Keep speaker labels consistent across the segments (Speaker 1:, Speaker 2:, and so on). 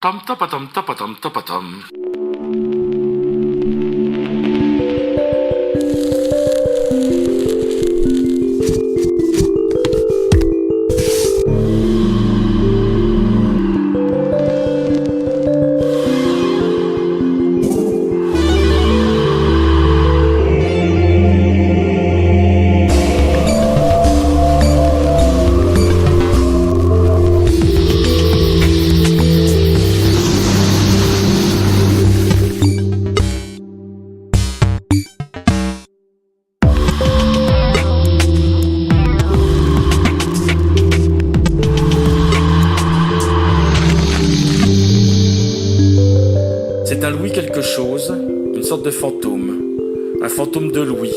Speaker 1: Tom tapatom tapatom tapatom. C'est un Louis quelque chose, une sorte de fantôme. Un fantôme de Louis.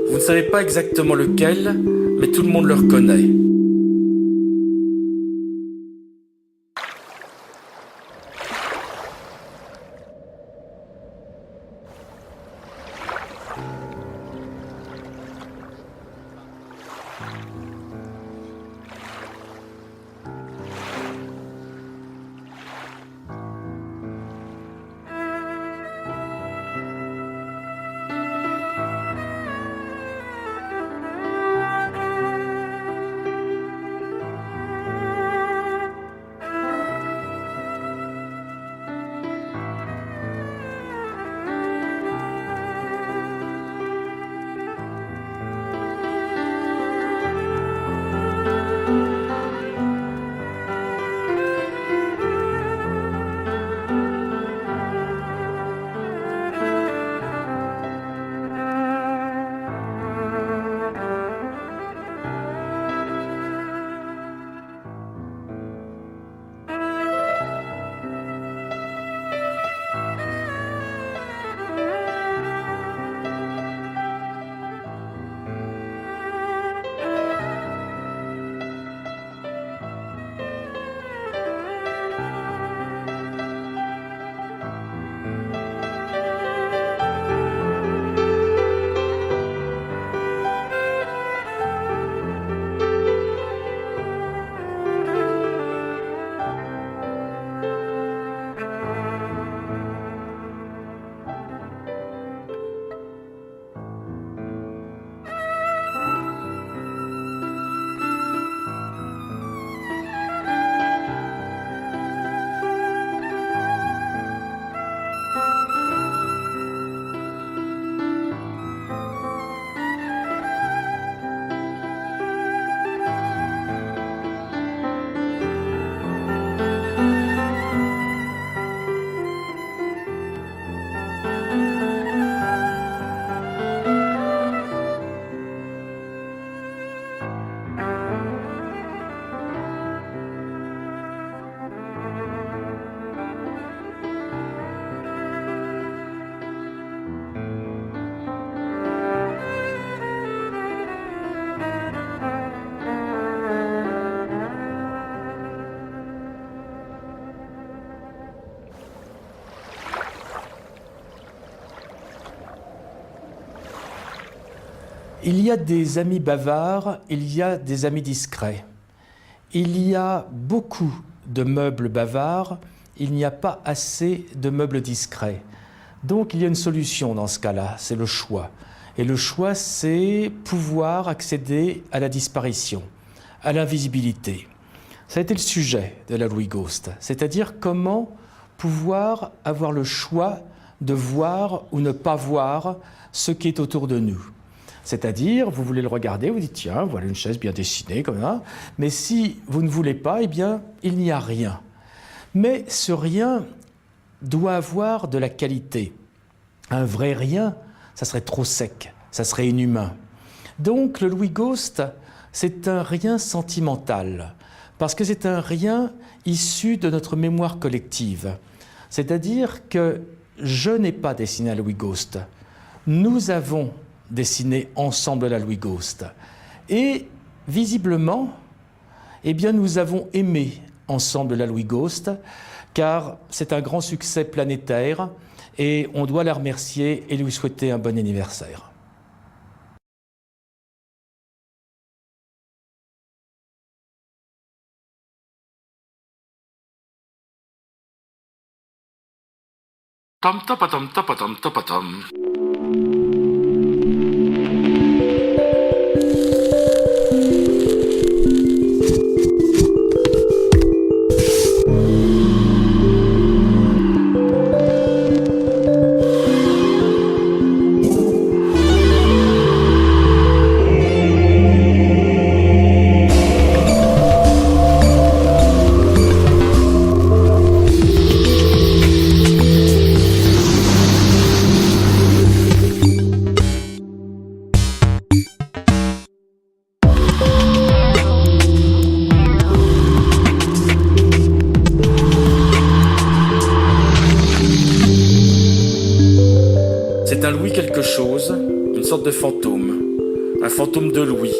Speaker 1: Vous ne savez pas exactement lequel, mais tout le monde le reconnaît. Il y a des amis bavards, il y a des amis discrets. Il y a beaucoup de meubles bavards, il n'y a pas assez de meubles discrets. Donc il y a une solution dans ce cas-là, c'est le choix. Et le choix, c'est pouvoir accéder à la disparition, à l'invisibilité. Ça a été le sujet de la Louis Ghost, c'est-à-dire comment pouvoir avoir le choix de voir ou ne pas voir ce qui est autour de nous. C'est-à-dire, vous voulez le regarder, vous dites, tiens, voilà une chaise bien dessinée, comme ça. Mais si vous ne voulez pas, eh bien, il n'y a rien. Mais ce rien doit avoir de la qualité. Un vrai rien, ça serait trop sec, ça serait inhumain. Donc, le Louis Ghost, c'est un rien sentimental, parce que c'est un rien issu de notre mémoire collective. C'est-à-dire que je n'ai pas dessiné un Louis Ghost. Nous avons dessiné ensemble la Louis Ghost. Et visiblement, eh bien, nous avons aimé ensemble la Louis Ghost, car c'est un grand succès planétaire et on doit la remercier et lui souhaiter un bon anniversaire.
Speaker 2: Tom tapatom tapatom tapatom. C'est un Louis quelque chose, une sorte de fantôme. Un fantôme de Louis.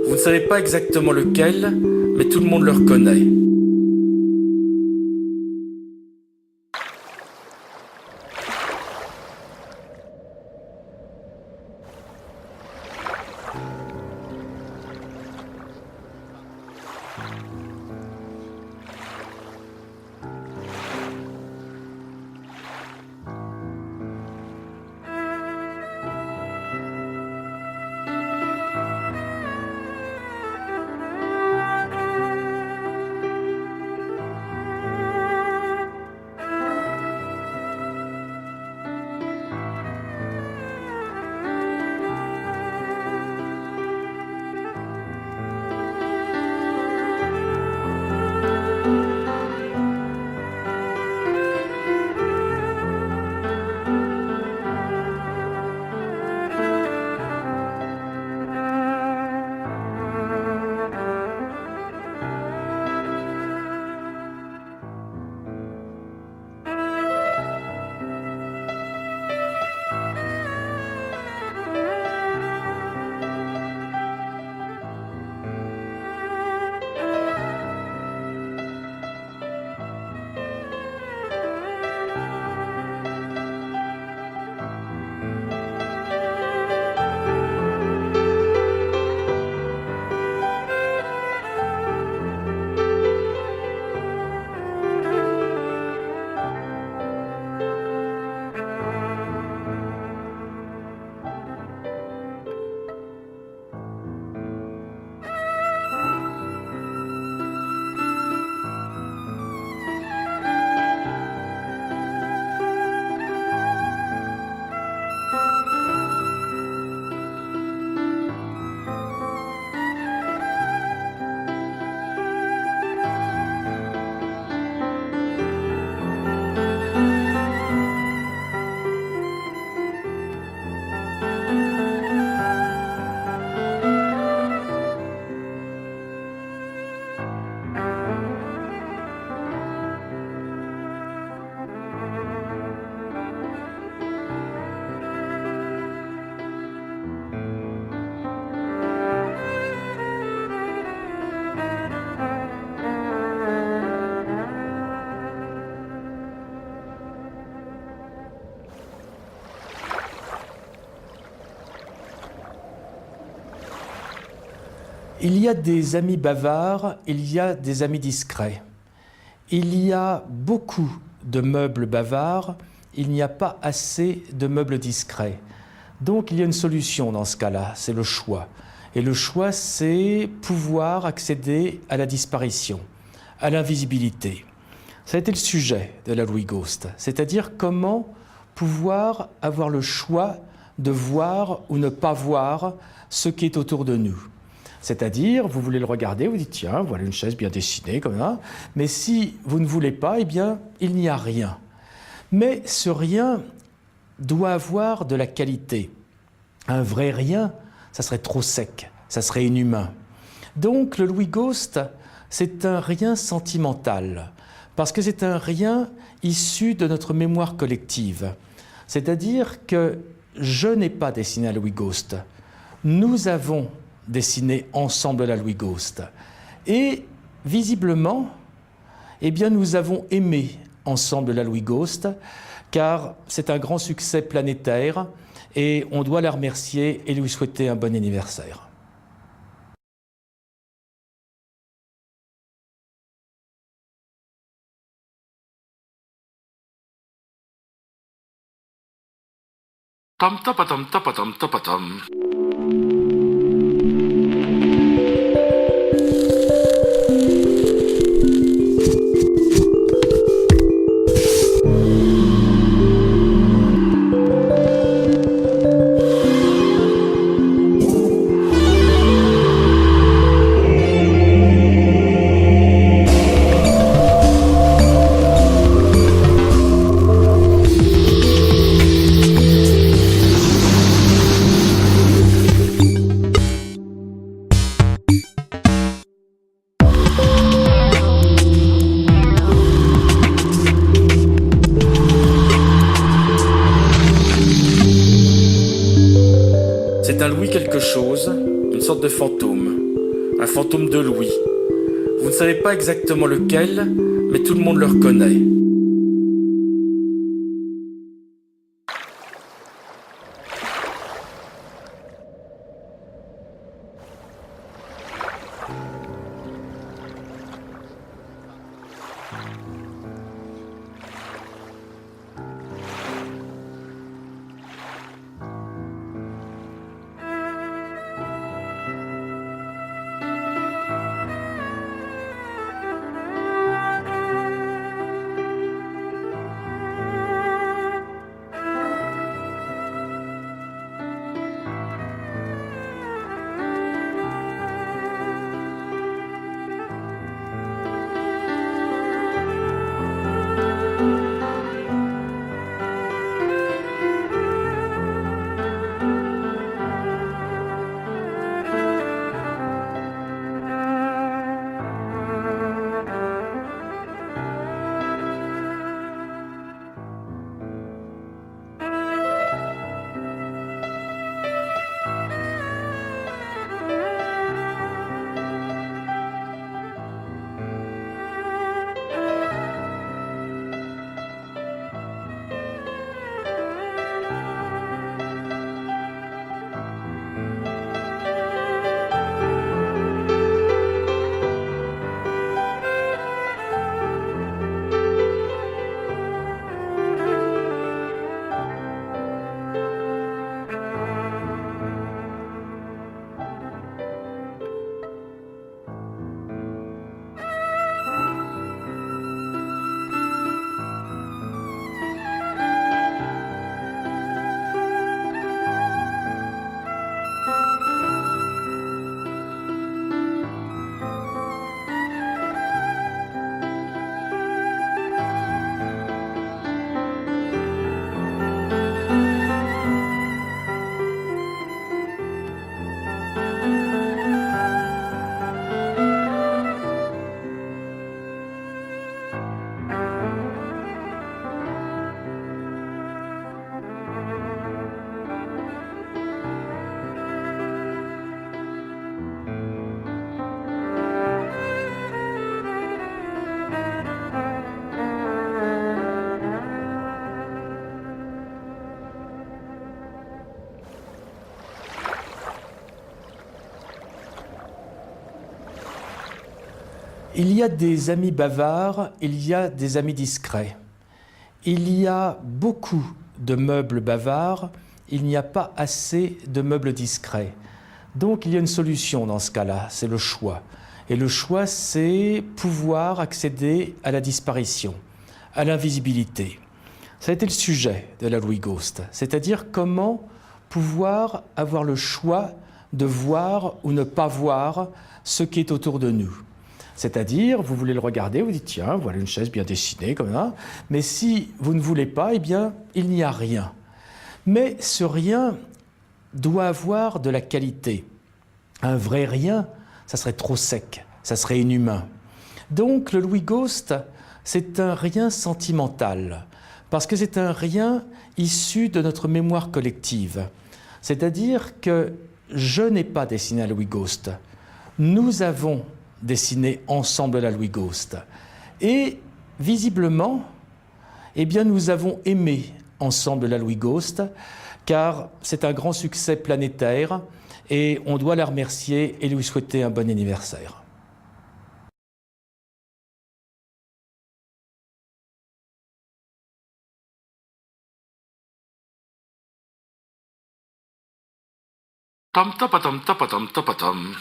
Speaker 2: Vous ne savez pas exactement lequel, mais tout le monde le reconnaît.
Speaker 1: Il y a des amis bavards, il y a des amis discrets. Il y a beaucoup de meubles bavards, il n'y a pas assez de meubles discrets. Donc il y a une solution dans ce cas-là, c'est le choix. Et le choix, c'est pouvoir accéder à la disparition, à l'invisibilité. Ça a été le sujet de la Louis Ghost, c'est-à-dire comment pouvoir avoir le choix de voir ou ne pas voir ce qui est autour de nous. C'est-à-dire, vous voulez le regarder, vous dites, tiens, voilà une chaise bien dessinée, comme ça. Mais si vous ne voulez pas, eh bien, il n'y a rien. Mais ce rien doit avoir de la qualité. Un vrai rien, ça serait trop sec, ça serait inhumain. Donc, le Louis Ghost, c'est un rien sentimental, parce que c'est un rien issu de notre mémoire collective. C'est-à-dire que je n'ai pas dessiné un Louis Ghost. Nous avons dessiné ensemble la Louis Ghost. Et visiblement, eh bien, nous avons aimé ensemble la Louis Ghost, car c'est un grand succès planétaire et on doit la remercier et lui souhaiter un bon anniversaire.
Speaker 2: Tom tapatom tapatom tapatom. C'est un Louis quelque chose, une sorte de fantôme. Un fantôme de Louis. Vous ne savez pas exactement lequel, mais tout le monde le reconnaît.
Speaker 1: Il y a des amis bavards, il y a des amis discrets. Il y a beaucoup de meubles bavards, il n'y a pas assez de meubles discrets. Donc il y a une solution dans ce cas-là, c'est le choix. Et le choix, c'est pouvoir accéder à la disparition, à l'invisibilité. Ça a été le sujet de la Louis Ghost, c'est-à-dire comment pouvoir avoir le choix de voir ou ne pas voir ce qui est autour de nous. C'est-à-dire, vous voulez le regarder, vous dites, tiens, voilà une chaise bien dessinée, comme ça. Mais si vous ne voulez pas, eh bien, il n'y a rien. Mais ce rien doit avoir de la qualité. Un vrai rien, ça serait trop sec, ça serait inhumain. Donc, le Louis Ghost, c'est un rien sentimental, parce que c'est un rien issu de notre mémoire collective. C'est-à-dire que je n'ai pas dessiné un Louis Ghost. Nous avons dessiné ensemble la Louis Ghost. Et visiblement, eh bien, nous avons aimé ensemble la Louis Ghost, car c'est un grand succès planétaire et on doit la remercier et lui souhaiter un bon anniversaire.
Speaker 2: Tom tapatom tapatom tapatom.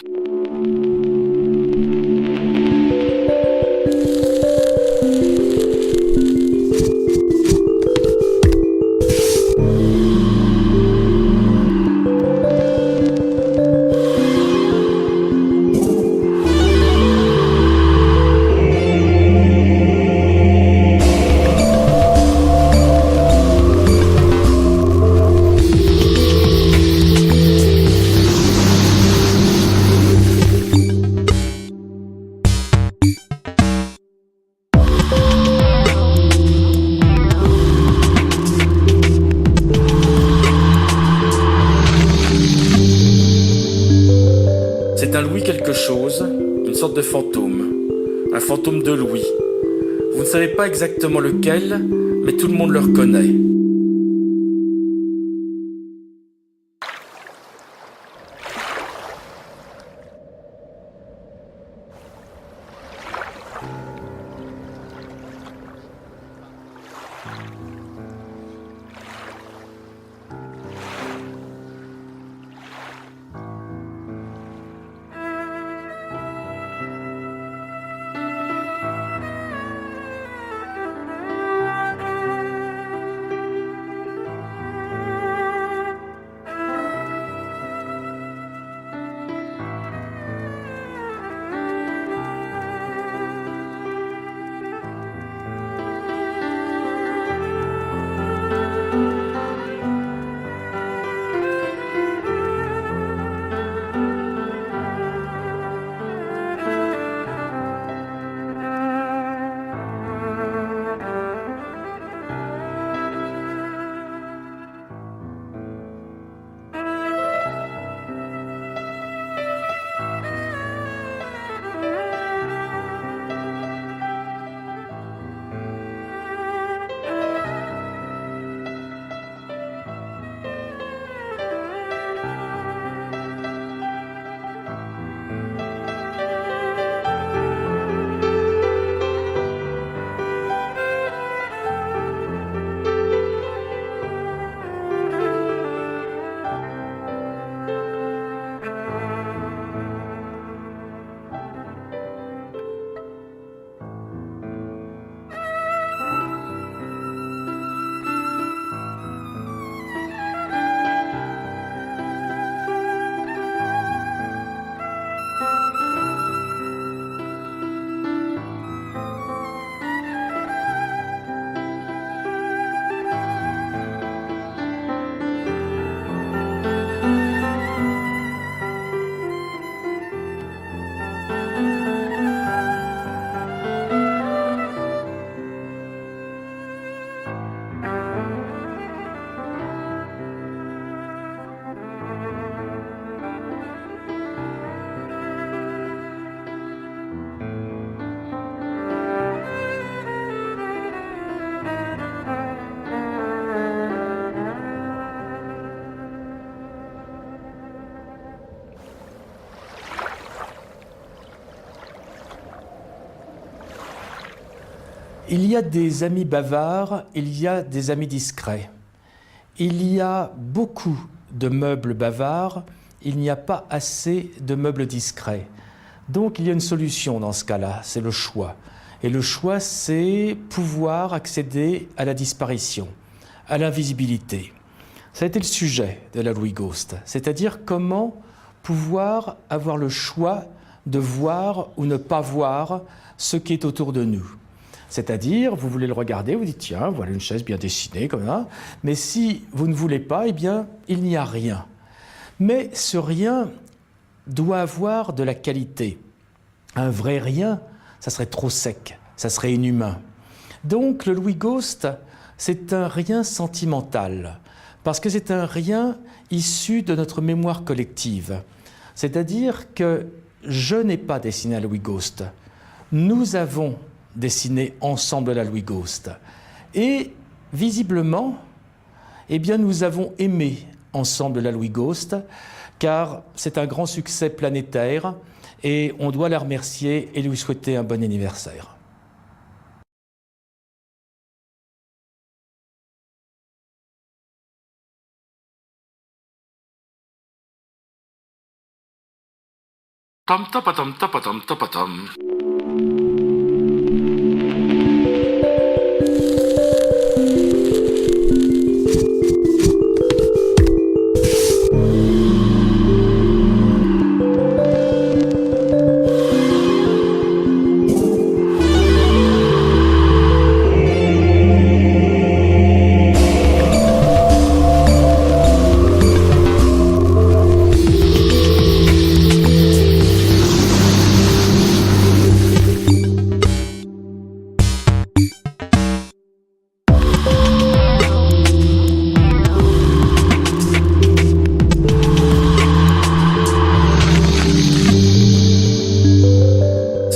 Speaker 2: C'est un Louis quelque chose, une sorte de fantôme. Un fantôme de Louis. Vous ne savez pas exactement lequel, mais tout le monde le reconnaît.
Speaker 1: Il y a des amis bavards, il y a des amis discrets. Il y a beaucoup de meubles bavards, il n'y a pas assez de meubles discrets. Donc il y a une solution dans ce cas-là, c'est le choix. Et le choix, c'est pouvoir accéder à la disparition, à l'invisibilité. Ça a été le sujet de la Louis Ghost, c'est-à-dire comment pouvoir avoir le choix de voir ou ne pas voir ce qui est autour de nous. C'est-à-dire, vous voulez le regarder, vous dites, tiens, voilà une chaise bien dessinée, comme ça. Mais si vous ne voulez pas, eh bien, il n'y a rien. Mais ce rien doit avoir de la qualité. Un vrai rien, ça serait trop sec, ça serait inhumain. Donc, le Louis Ghost, c'est un rien sentimental, parce que c'est un rien issu de notre mémoire collective. C'est-à-dire que je n'ai pas dessiné un Louis Ghost. Nous avons dessiné ensemble la Louis Ghost. Et visiblement, eh bien, nous avons aimé ensemble la Louis Ghost, car c'est un grand succès planétaire et on doit la remercier et lui souhaiter un bon anniversaire.
Speaker 2: Tom tapatom tapatom tapatom.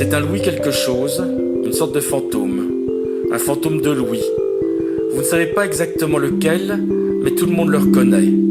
Speaker 2: C'est un Louis quelque chose, une sorte de fantôme. Un fantôme de Louis. Vous ne savez pas exactement lequel, mais tout le monde le reconnaît.